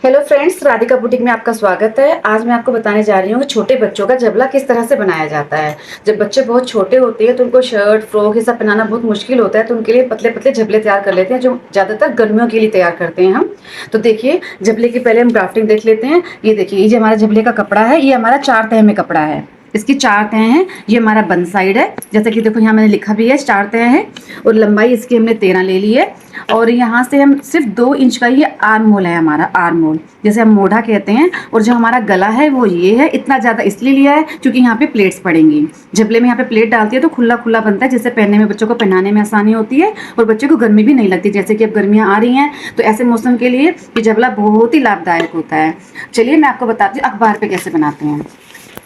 Hello friends, Radhika boutique में आपका स्वागत है। आज मैं आपको बताने जा रही हूँ कि छोटे बच्चों का जबला किस तरह से बनाया जाता है। जब बच्चे बहुत छोटे होते हैं तो उनको शर्ट फ्रॉक ये सब पहनाना बहुत मुश्किल होता है, तो उनके लिए पतले पतले जबले तैयार कर लेते हैं, जो ज़्यादातर गर्मियों के लिए तैयार करते हैं हम। तो देखिए, जबले की पहले हम ड्राफ्टिंग देख लेते हैं। ये देखिए, ये जो हमारा जबले का कपड़ा है, ये हमारा 4 तह में कपड़ा है। इसकी 4 तह हैं। ये हमारा बन साइड है, जैसा कि देखो यहाँ मैंने लिखा भी है 4 तह है। और लंबाई इसकी हमने 13 ले ली है। और यहाँ से हम सिर्फ 2 इंच का ये आर्म होल है, हमारा आर्म होल जैसे हम मोढ़ा कहते हैं। और जो हमारा गला है वो ये है। इतना ज़्यादा इसलिए लिया है क्योंकि यहाँ पे प्लेट्स पड़ेंगी। जबले में यहाँ पे प्लेट डालती है तो खुला खुला बनता है, जिससे पहनने में बच्चों को पहनाने में आसानी होती है और बच्चे को गर्मी भी नहीं लगती। जैसे कि अब गर्मियाँ आ रही हैं तो ऐसे मौसम के लिए ये जबला बहुत ही लाभदायक होता है। चलिए मैं आपको बताती हूँ अखबार पे कैसे बनाते हैं।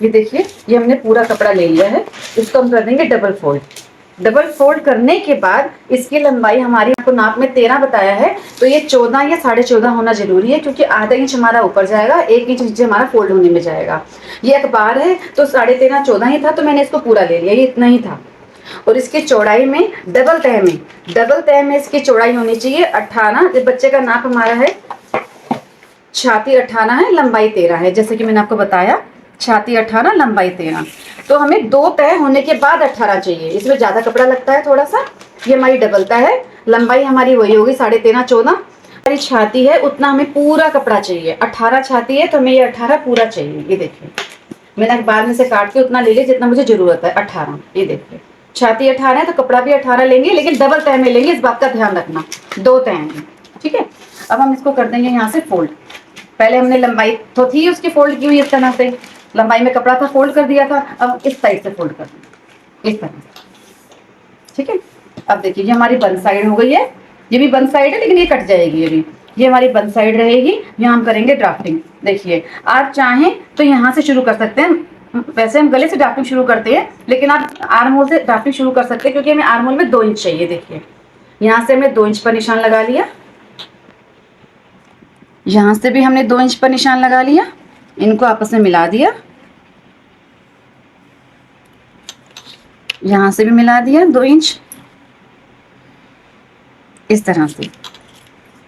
ये देखिए, ये हमने पूरा कपड़ा ले लिया है। इसको हम कर देंगे डबल फोल्ड। डबल फोल्ड करने के बाद इसकी लंबाई हमारी आपको नाप में 13 बताया है, तो ये 14 या 14.5 होना जरूरी है, क्योंकि आधा इंच हमारा ऊपर जाएगा, 1 इंच नीचे हमारा फोल्ड होने में जाएगा। ये अखबार है तो 13.5 14 ही था, तो मैंने इसको पूरा ले लिया, ये इतना ही था। और इसकी चौड़ाई में डबल तह में इसकी चौड़ाई होनी चाहिए 18। जब बच्चे का नाप हमारा है छाती 18 है, लंबाई 13 है, जैसे कि मैंने आपको बताया छाती 18 लंबाई 13। तो हमें 2 तह होने के बाद 18 चाहिए, इसमें ज्यादा कपड़ा लगता है थोड़ा सा। ये हमारी डबल तह है, लंबाई हमारी वही होगी 13.5 14। हमारी छाती है उतना हमें पूरा कपड़ा चाहिए, 18 छाती है तो हमें ये 18 पूरा चाहिए। ये देखिए, मैंने अखबार में से काट के उतना ले लिया जितना मुझे जरूरत है, 18। ये देखिए, छाती 18 है तो कपड़ा भी 18 लेंगे, लेकिन डबल तह में लेंगे, इस बात का ध्यान रखना। 2 तह हैं, ठीक है। अब हम इसको कर देंगे यहाँ से फोल्ड। पहले हमने लंबाई तो थी उसकी फोल्ड की हुई इस तरह से, लंबाई में कपड़ा था फोल्ड कर दिया था। अब इस साइड से फोल्ड कर देंगे इस तरह से, ठीक है। अब देखिए, ये हमारी बन साइड हो गई है। ये भी बन साइड है लेकिन ये कट जाएगी। ये हमारी बन साइड रहेगी। यहाँ हम करेंगे ड्राफ्टिंग। देखिए, आप चाहें तो यहाँ से शुरू कर सकते हैं। वैसे हम गले से ड्राफ्टिंग शुरू करते हैं, लेकिन आप आर्म होल से ड्राफ्टिंग शुरू कर सकते हैं, क्योंकि हमें आर्म होल में 2 इंच चाहिए। देखिए, यहाँ से हमने 2 इंच पर निशान लगा लिया, यहां से भी हमने 2 इंच पर निशान लगा लिया, इनको आपस में मिला दिया, यहां से भी मिला दिया 2 इंच इस तरह से।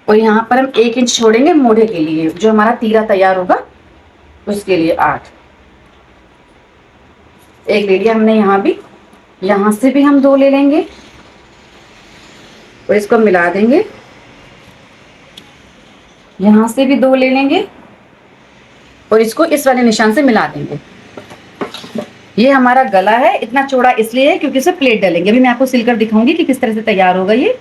और यहाँ पर हम 1 इंच छोड़ेंगे मोढ़े के लिए, जो हमारा तीरा तैयार होगा उसके लिए 8। एक ले लिया हमने, यहाँ भी, यहां से भी हम 2 ले लेंगे और इसको मिला देंगे, यहां से भी 2 ले लेंगे और इसको इस वाले निशान से मिला देंगे। ये हमारा गला है, इतना चौड़ा इसलिए है क्योंकि इसे प्लेट डालेंगे। अभी मैं आपको सिलकर दिखाऊंगी कि किस तरह से तैयार होगा ये।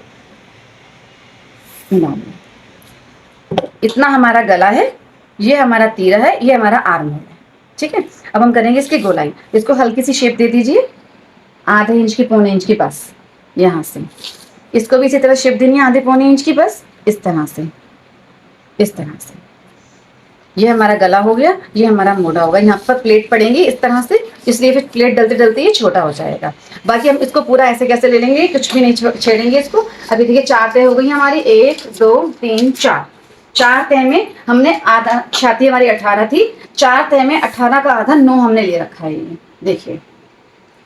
इतना हमारा गला है, ये हमारा तीरा है, ये हमारा आर्म है, ठीक है। अब हम करेंगे इसकी गोलाई। इसको हल्की सी शेप दे दीजिए, आधे इंच की पौने इंच की बस, यहाँ से इसको भी इसी तरह शेप देनी है, आधे पौने इंच की बस, इस तरह से, इस तरह से। ये हमारा गला हो गया, ये हमारा मोढ़ा होगा। यहाँ पर प्लेट पड़ेंगी इस तरह से, इसलिए फिर प्लेट डलते डलते ये छोटा हो जाएगा। बाकी हम इसको पूरा ऐसे कैसे ले लेंगे, कुछ भी नहीं छेड़ेंगे इसको। अभी देखिए, 4 तह हो गई हमारी, 1 2 3 4। 4 तह में हमने आधा, छाती हमारी 18 थी, 4 तह में 18 का आधा 9 हमने ले रखा है। ये देखिए,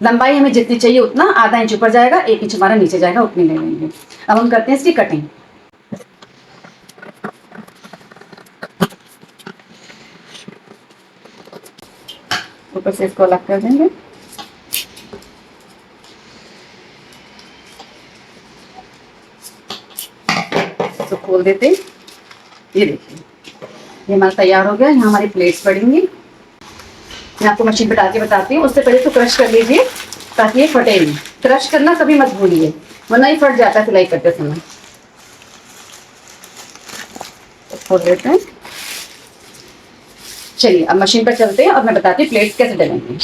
लंबाई हमें जितनी चाहिए उतना, आधा इंच ऊपर जाएगा 1 इंच हमारा नीचे जाएगा, उतनी ले लेंगे। अब हम करते हैं इसकी कटिंग। ऊपर से इसको अलग कर देंगे, तो खोल देते। ये देखिए, ये हमारा तैयार हो गया। यहाँ हमारी प्लेट्स पड़ेंगी, मैं आपको मशीन पे डाल के बताती हूँ। उससे पहले इसको क्रश कर लीजिए ताकि ये फटे नहीं। क्रश करना कभी मत भूलिए, वरना ये फट जाता है सिलाई करते समय। तो खोल लेते हैं। चलिए, अब मशीन पर चलते हैं और मैं बताती हूँ प्लेट्स कैसे डलेंगे।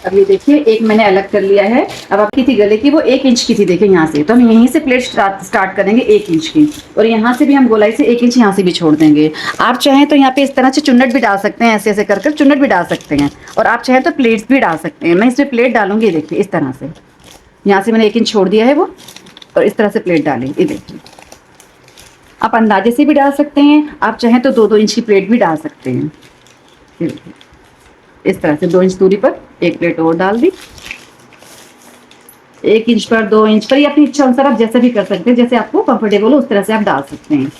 अब ये देखिए, एक मैंने अलग कर लिया है। अब आपकी थी गले की, वो 1 इंच की थी, देखिए यहाँ से, तो हम यहीं से प्लेट स्टार्ट करेंगे 1 इंच की, और यहाँ से भी हम गोलाई से 1 इंच यहाँ से भी छोड़ देंगे। आप चाहें तो यहाँ पे इस तरह से चुन्नट भी डाल सकते हैं, ऐसे ऐसे कर चुन्नट भी डाल सकते हैं, और आप चाहें तो प्लेट्स भी डाल सकते हैं। मैं इसमें प्लेट डालूंगी, देखिए इस तरह से, यहाँ से मैंने 1 इंच छोड़ दिया है वो, और इस तरह से प्लेट डालें। ये देखिए, आप अंदाजे से भी डाल सकते हैं, आप चाहें तो 2-2 इंच की प्लेट भी डाल सकते हैं। ये देखिए, इस तरह से 2 इंच दूरी पर एक प्लेट और डाल दी, 1 इंच पर 2 इंच पर, ये अपनी इच्छा अनुसार आप जैसे भी कर सकते हैं, जैसे आपको कंफर्टेबल हो उस तरह से आप डाल सकते हैं।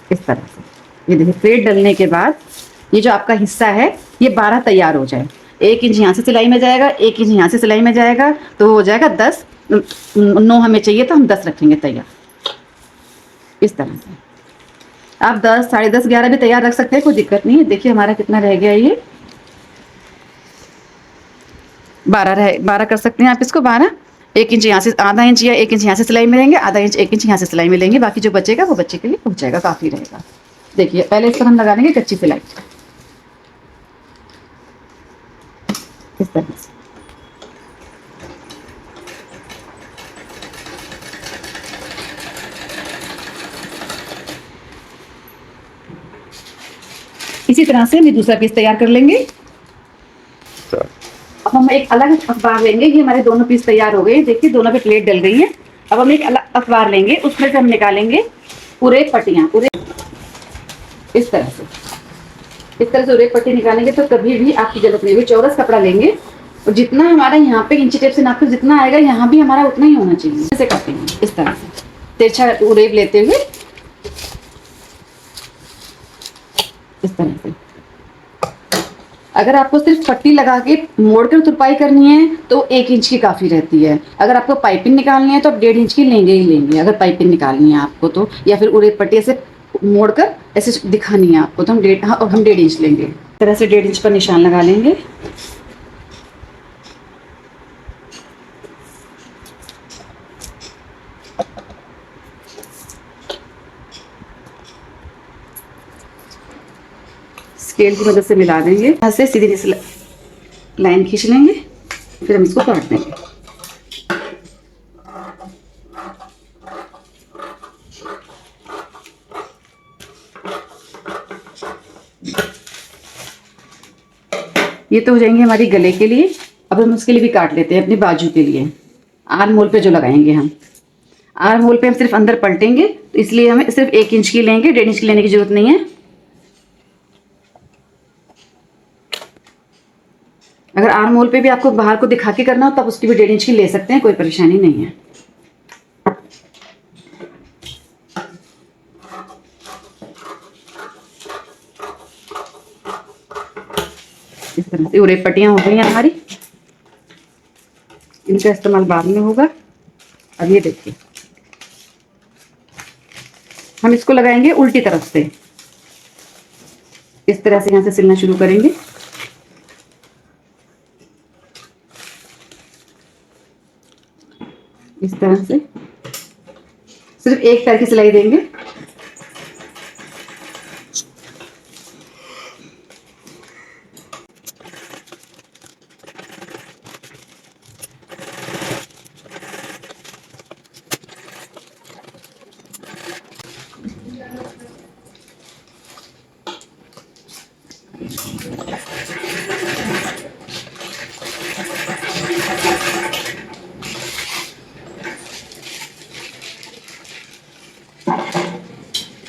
इस तरह से। ये देखिए प्लेट डलने के बाद ये जो आपका हिस्सा है ये 12 तैयार हो जाए। 1 इंच यहाँ से सिलाई में जाएगा, 1 इंच यहाँ से सिलाई में जाएगा, तो हो जाएगा 10। 9 हमें चाहिए तो हम 10 रखेंगे तैयार। इस तरह से आप 10, साढ़े 10, 11 भी तैयार रख सकते हैं, कोई दिक्कत नहीं है। देखिए हमारा कितना रह गया, ये 12 रह 12 कर सकते हैं आप इसको 12। 1 इंच यहाँ से, आधा इंच या 1 इंच यहाँ से सिलाई में लेंगे, आधा इंच 1 इंच यहाँ से सिलाई में लेंगे, बाकी जो बचेगा वो बच्चे के लिए हो जाएगा, काफ़ी रहेगा। देखिए पहले इस पर हम लगा देंगे कच्ची सिलाई इस तरह से। इसी तरह से हम दूसरा पीस तैयार कर लेंगे। अब हम एक अलग अखबार लेंगे, ये हमारे दोनों पीस तैयार हो गए, देखिए दोनों पे प्लेट डल गई है। अब हम एक अलग अखबार लेंगे, उसमें से हम निकालेंगे पूरे पट्टियाँ, पूरे इस तरह से। इस तरह से पूरे पट्टी निकालेंगे तो कभी भी आपकी जरूरत नहीं होगी। चौरस कपड़ा लेंगे और जितना हमारा यहाँ पे इंची टेप से नाप कर जितना आएगा यहाँ भी हमारा उतना ही होना चाहिए। ऐसे काटेंगे इस तरह से, तिरछा उरेब लेते हुए इस तरह से। अगर आपको सिर्फ पट्टी लगा के मोड़कर तुरपाई करनी है तो 1 इंच की काफ़ी रहती है। अगर आपको पाइपिंग निकालनी है तो आप 1.5 इंच की लेंगे ही लेंगे, अगर पाइपिंग निकालनी है आपको तो। या फिर उरेब पट्टी ऐसे मोड़कर ऐसे दिखानी है आपको तो हम 1.5 इंच लेंगे। इस तरह से 1.5 इंच पर निशान लगा लेंगे। स्केल की मदद से मिला देंगे, यहाँ से सीधी लाइन खींच लेंगे, फिर हम इसको काट देंगे। ये तो हो जाएंगे हमारी गले के लिए। अब हम उसके लिए भी काट लेते हैं, अपनी बाजू के लिए, आर्म होल पे जो लगाएंगे हम। आर्म होल पे हम सिर्फ अंदर पलटेंगे, तो इसलिए हमें सिर्फ 1 इंच की लेंगे, 1.5 इंच की लेने की जरूरत नहीं है। अगर आर्म होल पे भी आपको बाहर को दिखा के करना हो तब उसकी भी 1.5 इंच की ले सकते हैं, कोई परेशानी नहीं है। इस तरह से उरेब पट्टियां हो गई हैं हमारी, इनका इस्तेमाल बाद में होगा। अब ये देखिए हम इसको लगाएंगे उल्टी तरफ से, इस तरह से यहाँ से सिलना शुरू करेंगे। इस तरह से सिर्फ एक पैर की सिलाई देंगे।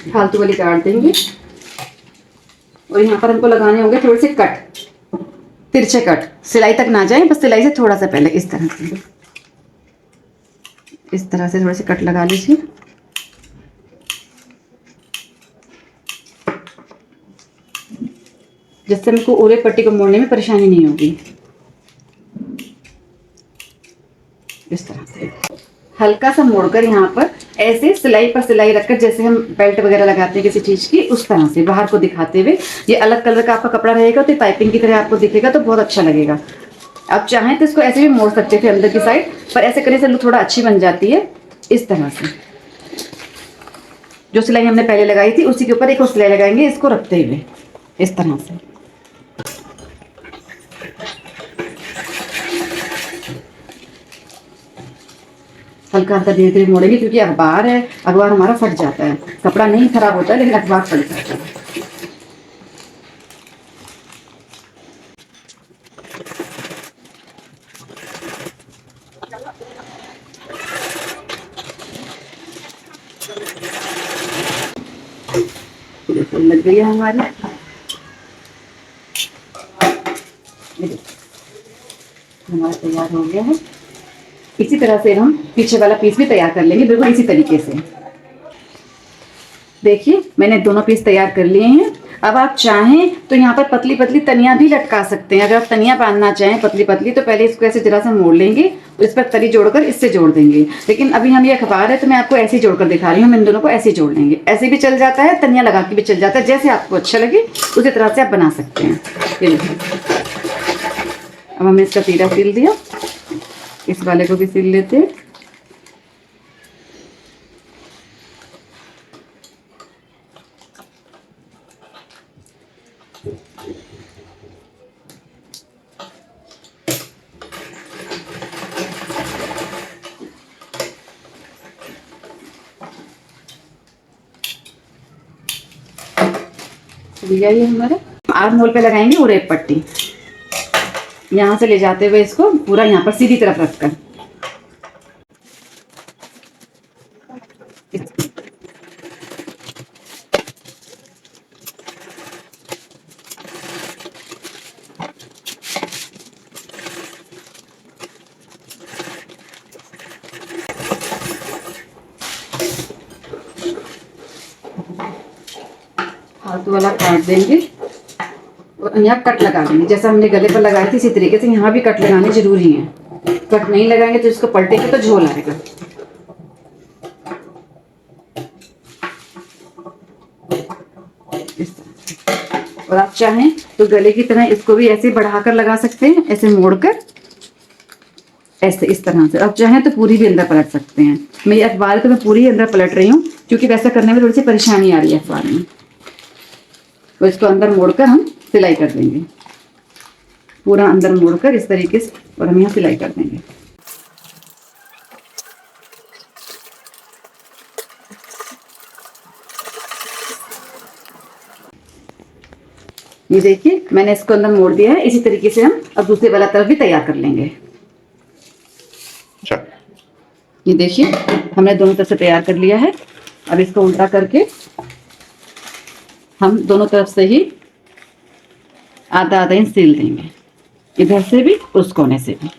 फालतू वाली काट देंगे और यहाँ पर हमको लगाने होंगे थोड़े से कट, तिरछे कट, सिलाई तक ना जाए, बस सिलाई से थोड़ा सा पहले इस तरह से, इस तरह से थोड़े से कट लगा लीजिए। जिससे हमको उरेब पट्टी को मोड़ने में परेशानी नहीं होगी। इस तरह से हल्का सा मोड़कर यहाँ पर ऐसे सिलाई पर सिलाई रखकर, जैसे हम बेल्ट वगैरह लगाते हैं किसी चीज की, उस तरह से बाहर को दिखाते हुए। ये अलग कलर का आपका कपड़ा रहेगा तो पाइपिंग की तरह आपको दिखेगा तो बहुत अच्छा लगेगा। आप चाहें तो इसको ऐसे भी मोड़ सकते थे अंदर की साइड, पर ऐसे करने से लुक थोड़ा अच्छी बन जाती है। इस तरह से जो सिलाई हमने पहले लगाई थी उसी के ऊपर एक और सिलाई लगाएंगे, इसको रखते हुए इस तरह से। हल्का हल्का धीरे धीरे मोड़ेंगे, क्योंकि अखबार है, अखबार हमारा फट जाता है। कपड़ा नहीं खराब होता है लेकिन अखबार फट जाता है। लग गई है हमारी, हमारा तैयार हो गया है। इसी तरह से हम पीछे वाला पीस भी तैयार कर लेंगे, बिल्कुल इसी तरीके से। देखिए मैंने दोनों पीस तैयार कर लिए हैं। अब आप चाहें तो यहाँ पर पतली पतली तनिया भी लटका सकते हैं। अगर आप तनिया बांधना चाहें पतली पतली तो पहले इसको ऐसे जरा सा मोड़ लेंगे, इस पर तरी जोड़कर इससे जोड़ देंगे। लेकिन अभी हम ये अखबार है तो मैं आपको ऐसे ही जोड़कर दिखा रही हूँ। हम इन दोनों को ऐसे ही जोड़ लेंगे, ऐसे भी चल जाता है, तनिया लगा के भी चल जाता है, जैसे आपको अच्छा लगे उसी तरह से आप बना सकते हैं। ये देखिए अब हमने इसका तीरा सिल दिया, इस वाले को भी सिल लेते हैं। दिया ये हमारा आर्म होल पे लगाएंगे उड़ेप पट्टी, यहाँ से ले जाते हुए इसको पूरा यहाँ पर सीधी तरफ रखकर फालतू वाला काट देंगे और यहाँ कट लगा देंगे। जैसा हमने गले पर लगाई थी इसी तरीके से यहाँ भी कट लगाने जरूरी है। कट नहीं लगाएंगे तो इसको पलटेंगे तो झोल आएगा। इस तरह से। और आप चाहें तो गले की तरह इसको भी ऐसे बढ़ाकर लगा सकते हैं, ऐसे मोड़कर ऐसे इस तरह से। आप चाहें तो पूरी भी अंदर पलट सकते हैं। मेरी अखबार को मैं पूरी अंदर पलट रही हूँ क्योंकि वैसा करने में थोड़ी सी परेशानी आ रही है अखबार में। तो इसको अंदर मोड़कर हम सिलाई कर देंगे, पूरा अंदर मोड़कर इस तरीके से, और हम यहाँ सिलाई कर देंगे। ये देखिए मैंने इसको अंदर मोड़ दिया है। इसी तरीके से हम अब दूसरे वाला तरफ भी तैयार कर लेंगे। ये देखिए हमने दोनों तरफ से तैयार कर लिया है। अब इसको उल्टा करके हम दोनों तरफ से ही आधा आधा इंच सिल देंगे, इधर से भी उस कोने से भी।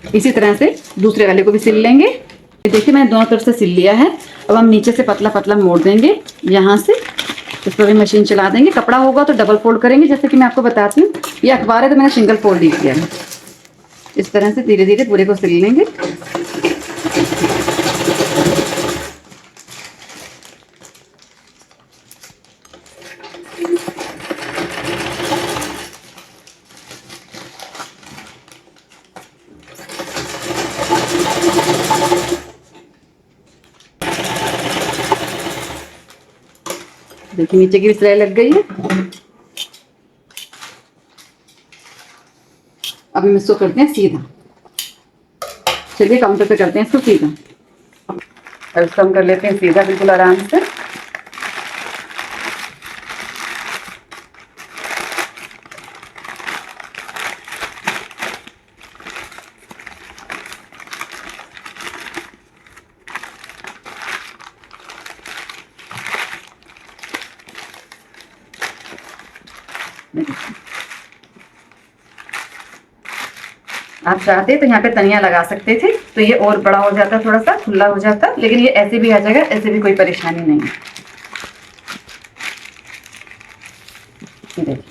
इसी तरह से दूसरे वाले को भी सिल लेंगे। देखिए मैंने दोनों तरफ से सिल लिया है। अब हम नीचे से पतला पतला मोड़ देंगे, यहाँ से इस पर भी मशीन चला देंगे। कपड़ा होगा तो डबल फोल्ड करेंगे, जैसे कि मैं आपको बताती हूँ। ये अखबार है तो मैंने सिंगल फोल्ड ही किया है। इस तरह से धीरे धीरे पूरे को सिल लेंगे। देखिए नीचे की भी सिलाई लग गई है। अब हम इसको करते हैं सीधा। चलिए काउंटर पे करते हैं इसको सीधा। अब इसको हम कर लेते हैं सीधा बिल्कुल आराम से। आप चाहते तो यहाँ पे तनिया लगा सकते थे तो ये और बड़ा हो जाता, थोड़ा सा खुला हो जाता, लेकिन ये ऐसे भी आ जाएगा, ऐसे भी कोई परेशानी नहीं है। देखिए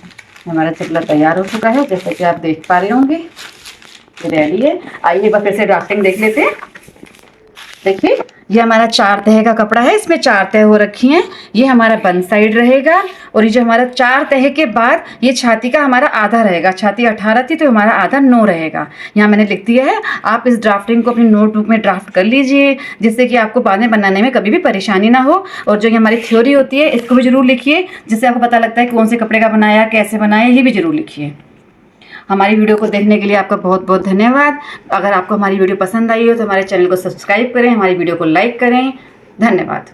हमारा चपला तैयार हो चुका है, जैसे कि आप देख पा रहे होंगे ये रेडी है। आइए एक बार फिर से ड्राफ्टिंग देख लेते हैं। देखिए ये हमारा 4 तह का कपड़ा है, इसमें 4 तह हो रखी हैं। ये हमारा बन साइड रहेगा और ये जो हमारा 4 तह के बाद ये छाती का हमारा आधा रहेगा। छाती 18 थी तो हमारा आधा 9 रहेगा। यहाँ मैंने लिख दिया है। आप इस ड्राफ्टिंग को अपनी नोटबुक में ड्राफ्ट कर लीजिए, जिससे कि आपको बाद में बनाने में कभी भी परेशानी ना हो। और जो हमारी थ्योरी होती है इसको भी जरूर लिखिए, जिससे आपको पता लगता है कौन से कपड़े का बनाया, कैसे बनाया, ये भी जरूर लिखिए। हमारी वीडियो को देखने के लिए आपका बहुत बहुत धन्यवाद। अगर आपको हमारी वीडियो पसंद आई हो तो हमारे चैनल को सब्सक्राइब करें, हमारी वीडियो को लाइक करें। धन्यवाद।